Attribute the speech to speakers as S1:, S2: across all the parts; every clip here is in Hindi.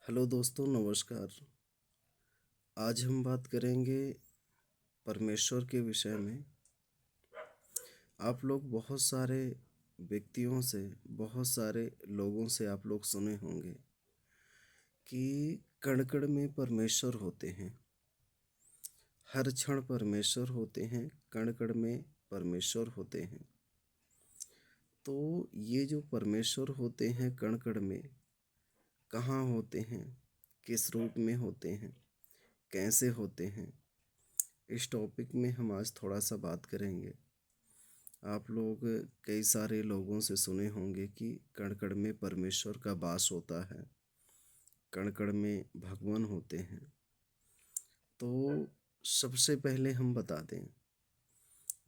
S1: हेलो दोस्तों, नमस्कार। आज हम बात करेंगे परमेश्वर के विषय में। आप लोग बहुत सारे व्यक्तियों से, बहुत सारे लोगों से आप लोग सुने होंगे कि कण-कण में परमेश्वर होते हैं। हर क्षण परमेश्वर होते हैं, कण-कण में परमेश्वर होते हैं। तो ये जो परमेश्वर होते हैं कण-कण में, कहाँ होते हैं, किस रूप में होते हैं, कैसे होते हैं, इस टॉपिक में हम आज थोड़ा सा बात करेंगे। आप लोग कई सारे लोगों से सुने होंगे कि कण-कण में परमेश्वर का वास होता है, कण-कण में भगवान होते हैं। तो सबसे पहले हम बता दें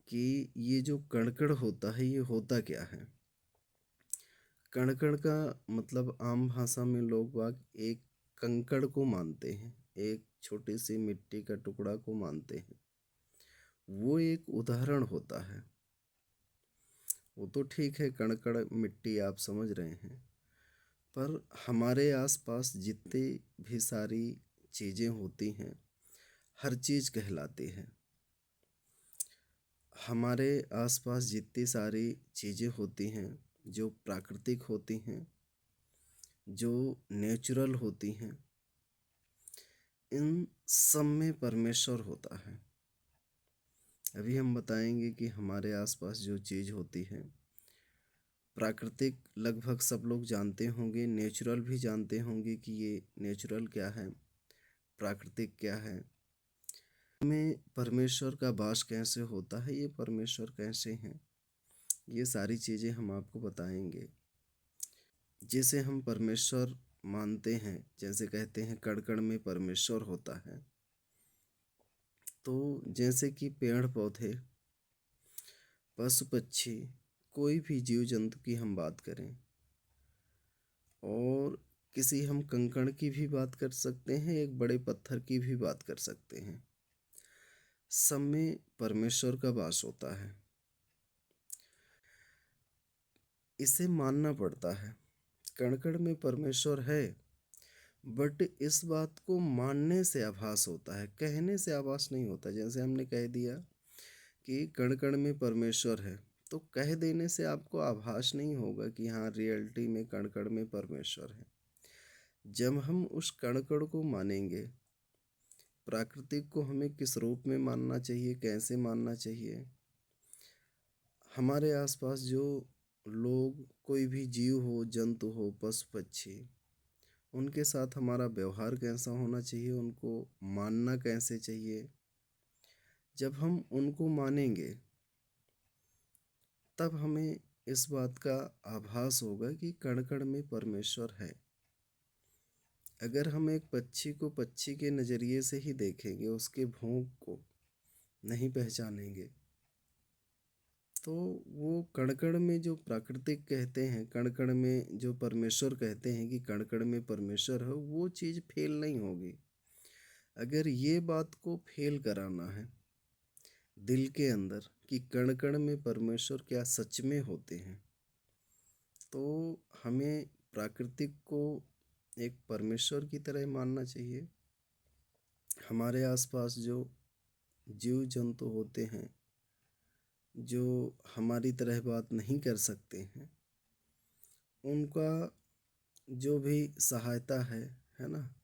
S1: कि ये जो कण-कण होता है, ये होता क्या है? कण-कण का मतलब आम भाषा में लोग बाग एक कंकड़ को मानते हैं, एक छोटी सी मिट्टी का टुकड़ा को मानते हैं। वो एक उदाहरण होता है। वो तो ठीक है, कण-कण मिट्टी आप समझ रहे हैं, पर हमारे आसपास जितनी भी सारी चीज़ें होती हैं, हर चीज़ कहलाती है। हमारे आसपास जितनी सारी चीज़ें होती हैं, जो प्राकृतिक होती हैं, जो नेचुरल होती हैं, इन सब में परमेश्वर होता है। अभी हम बताएंगे कि हमारे आसपास जो चीज़ होती है, प्राकृतिक लगभग सब लोग जानते होंगे, नेचुरल भी जानते होंगे कि ये नेचुरल क्या है, प्राकृतिक क्या है। में परमेश्वर का वास कैसे होता है, ये परमेश्वर कैसे हैं, ये सारी चीज़ें हम आपको बताएंगे। जिसे हम परमेश्वर मानते हैं, जैसे कहते हैं कण-कण में परमेश्वर होता है। तो जैसे कि पेड़ पौधे, पशु पक्षी, कोई भी जीव जंतु की हम बात करें, और किसी हम कंकड़ की भी बात कर सकते हैं, एक बड़े पत्थर की भी बात कर सकते हैं। सब में परमेश्वर का वास होता है। इसे मानना पड़ता है, कण-कण में परमेश्वर है, बट इस बात को मानने से आभास होता है, कहने से आभास नहीं होता। जैसे हमने कह दिया कि कण-कण में परमेश्वर है, तो कह देने से आपको आभास नहीं होगा कि हाँ, रियलिटी में कण-कण में परमेश्वर है। जब हम उस कण-कण को मानेंगे, प्राकृतिक को हमें किस रूप में मानना चाहिए, कैसे मानना चाहिए, हमारे आसपास जो लोग, कोई भी जीव हो, जंतु हो, पशु पक्षी, उनके साथ हमारा व्यवहार कैसा होना चाहिए, उनको मानना कैसे चाहिए। जब हम उनको मानेंगे, तब हमें इस बात का आभास होगा कि कण-कण में परमेश्वर है। अगर हम एक पक्षी को पक्षी के नज़रिए से ही देखेंगे, उसके भौंक को नहीं पहचानेंगे, तो वो कण-कण में जो प्राकृतिक कहते हैं, कण-कण में जो परमेश्वर कहते हैं कि कण-कण में परमेश्वर है, वो चीज़ फ़ेल नहीं होगी। अगर ये बात को फ़ेल कराना है दिल के अंदर कि कण-कण में परमेश्वर क्या सच में होते हैं, तो हमें प्राकृतिक को एक परमेश्वर की तरह मानना चाहिए। हमारे आसपास जो जीव जंतु होते हैं, जो हमारी तरह बात नहीं कर सकते हैं, उनका जो भी सहायता है ना?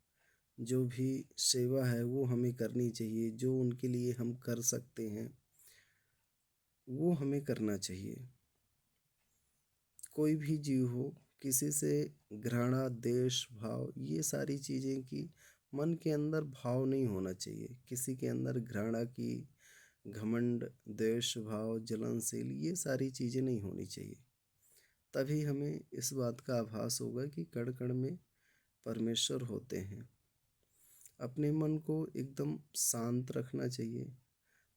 S1: जो भी सेवा है वो हमें करनी चाहिए। जो उनके लिए हम कर सकते हैं, वो हमें करना चाहिए। कोई भी जीव हो, किसी से घृणा, द्वेष भाव, ये सारी चीज़ें की मन के अंदर भाव नहीं होना चाहिए। किसी के अंदर घृणा की, घमंड, द्वेष भाव, जलनशील, ये सारी चीज़ें नहीं होनी चाहिए। तभी हमें इस बात का आभास होगा कि कण-कण में परमेश्वर होते हैं। अपने मन को एकदम शांत रखना चाहिए,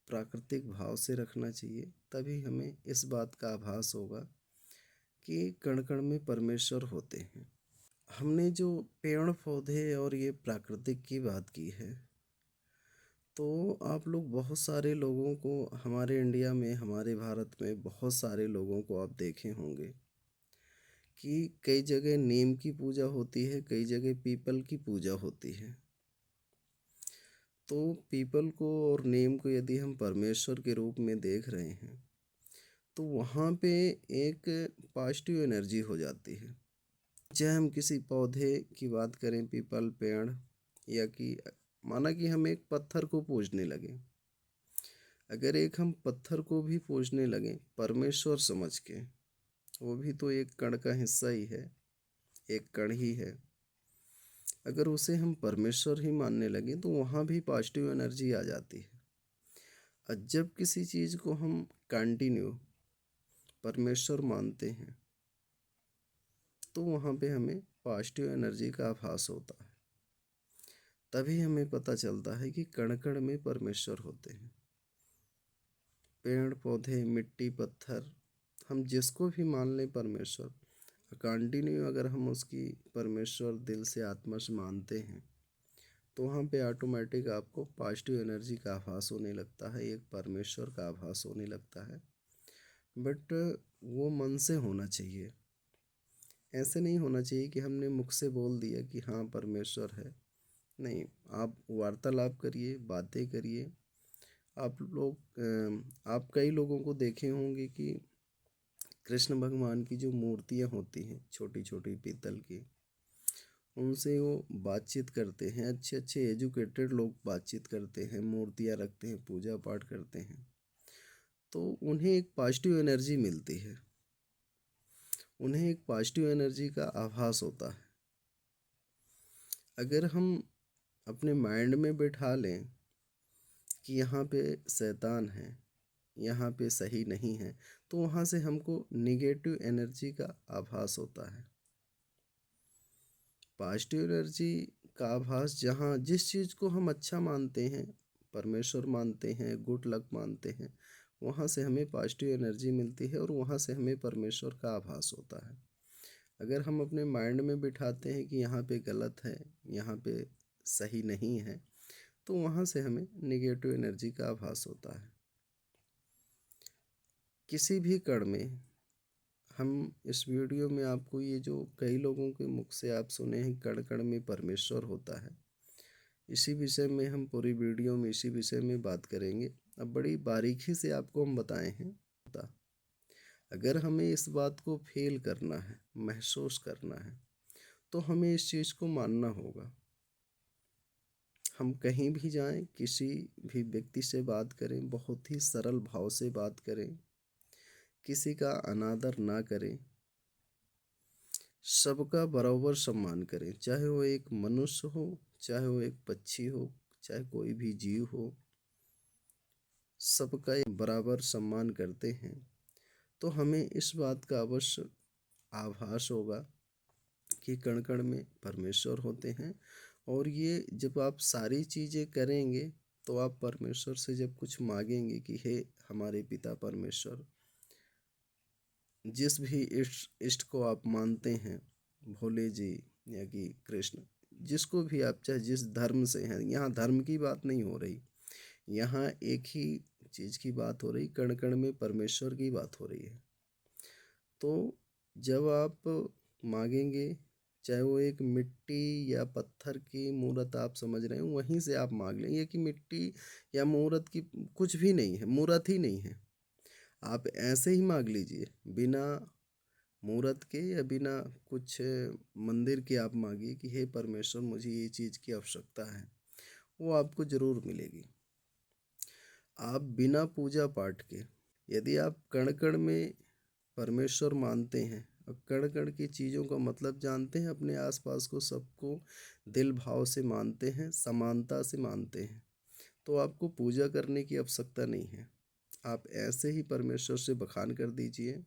S1: प्राकृतिक भाव से रखना चाहिए, तभी हमें इस बात का आभास होगा कि कण-कण में परमेश्वर होते हैं। हमने जो पेड़ पौधे और ये प्राकृतिक की बात की है, तो आप लोग बहुत सारे लोगों को, हमारे इंडिया में, हमारे भारत में बहुत सारे लोगों को आप देखे होंगे कि कई जगह नीम की पूजा होती है, कई जगह पीपल की पूजा होती है। तो पीपल को और नीम को यदि हम परमेश्वर के रूप में देख रहे हैं, तो वहाँ पे एक पॉजिटिव एनर्जी हो जाती है। चाहे हम किसी पौधे की बात करें, पीपल पेड़, या कि माना कि हम एक पत्थर को पूजने लगे। अगर एक हम पत्थर को भी पूजने लगे परमेश्वर समझ के, वो भी तो एक कण का हिस्सा ही है, एक कण ही है। अगर उसे हम परमेश्वर ही मानने लगे तो वहाँ भी पॉजिटिव एनर्जी आ जाती है। और जब किसी चीज़ को हम कंटिन्यू परमेश्वर मानते हैं, तो वहाँ पे हमें पॉजिटिव एनर्जी का आभास होता है। तभी हमें पता चलता है कि कण कण में परमेश्वर होते हैं। पेड़ पौधे, मिट्टी, पत्थर, हम जिसको भी मान लें परमेश्वर, कंटिन्यू अगर हम उसकी परमेश्वर दिल से आत्मा से मानते हैं, तो वहाँ पे ऑटोमेटिक आपको पॉजिटिव एनर्जी का आभास होने लगता है, एक परमेश्वर का आभास होने लगता है। बट वो मन से होना चाहिए। ऐसे नहीं होना चाहिए कि हमने मुख से बोल दिया कि हाँ परमेश्वर है। नहीं, आप वार्तालाप करिए, बातें करिए। आप कई लोगों को देखे होंगे कि कृष्ण भगवान की जो मूर्तियाँ होती हैं छोटी छोटी पीतल की, उनसे वो बातचीत करते हैं। अच्छे अच्छे एजुकेटेड लोग बातचीत करते हैं, मूर्तियाँ रखते हैं, पूजा पाठ करते हैं, तो उन्हें एक पॉजिटिव एनर्जी मिलती है, उन्हें एक पॉजिटिव एनर्जी का आभास होता है। अगर हम अपने माइंड में बैठा लें कि यहाँ पे शैतान है, यहाँ पे सही नहीं है, तो वहाँ से हमको निगेटिव एनर्जी का आभास होता है। पॉजिटिव एनर्जी का आभास जहाँ जिस चीज़ को हम अच्छा मानते हैं, परमेश्वर मानते हैं, गुड लक मानते हैं, वहाँ से हमें पॉजिटिव एनर्जी मिलती है और वहाँ से हमें परमेश्वर का आभास होता है। अगर हम अपने माइंड में बिठाते हैं कि यहाँ पे गलत है, यहाँ पे सही नहीं है, तो वहाँ से हमें निगेटिव एनर्जी का आभास होता है। किसी भी कण में हम इस वीडियो में आपको ये जो कई लोगों के मुख से आप सुने हैं कण कण में परमेश्वर होता है, इसी विषय में हम पूरी वीडियो में इसी विषय में बात करेंगे। अब बड़ी बारीकी से आपको हम बताए हैं। अगर हमें इस बात को फील करना है, महसूस करना है, तो हमें इस चीज़ को मानना होगा। हम कहीं भी जाएं, किसी भी व्यक्ति से बात करें, बहुत ही सरल भाव से बात करें, किसी का अनादर ना करें, सबका बराबर सम्मान करें। चाहे वो एक मनुष्य हो, चाहे वो एक पक्षी हो, चाहे कोई भी जीव हो, सबका बराबर सम्मान करते हैं, तो हमें इस बात का अवश्य आभास होगा कि कण कण में परमेश्वर होते हैं। और ये जब आप सारी चीज़ें करेंगे, तो आप परमेश्वर से जब कुछ मांगेंगे कि हे हमारे पिता परमेश्वर, जिस भी इष्ट को आप मानते हैं, भोले जी या कि कृष्ण, जिसको भी आप, चाहे जिस धर्म से हैं, यहाँ धर्म की बात नहीं हो रही, यहाँ एक ही चीज़ की बात हो रही, कण कण में परमेश्वर की बात हो रही है। तो जब आप मांगेंगे, चाहे वो एक मिट्टी या पत्थर की मूर्त आप समझ रहे हैं, वहीं से आप मांग लेंगे कि मिट्टी या मूर्त की कुछ भी नहीं है, मूर्त ही नहीं है, आप ऐसे ही मांग लीजिए, बिना मूर्त के या बिना कुछ मंदिर के आप मांगिए कि हे परमेश्वर मुझे ये चीज़ की आवश्यकता है, वो आपको ज़रूर मिलेगी। आप बिना पूजा पाठ के, यदि आप कण कण में परमेश्वर मानते हैं और कण कण की चीज़ों का मतलब जानते हैं, अपने आसपास को सबको दिल भाव से मानते हैं, समानता से मानते हैं, तो आपको पूजा करने की आवश्यकता नहीं है। आप ऐसे ही परमेश्वर से बखान कर दीजिए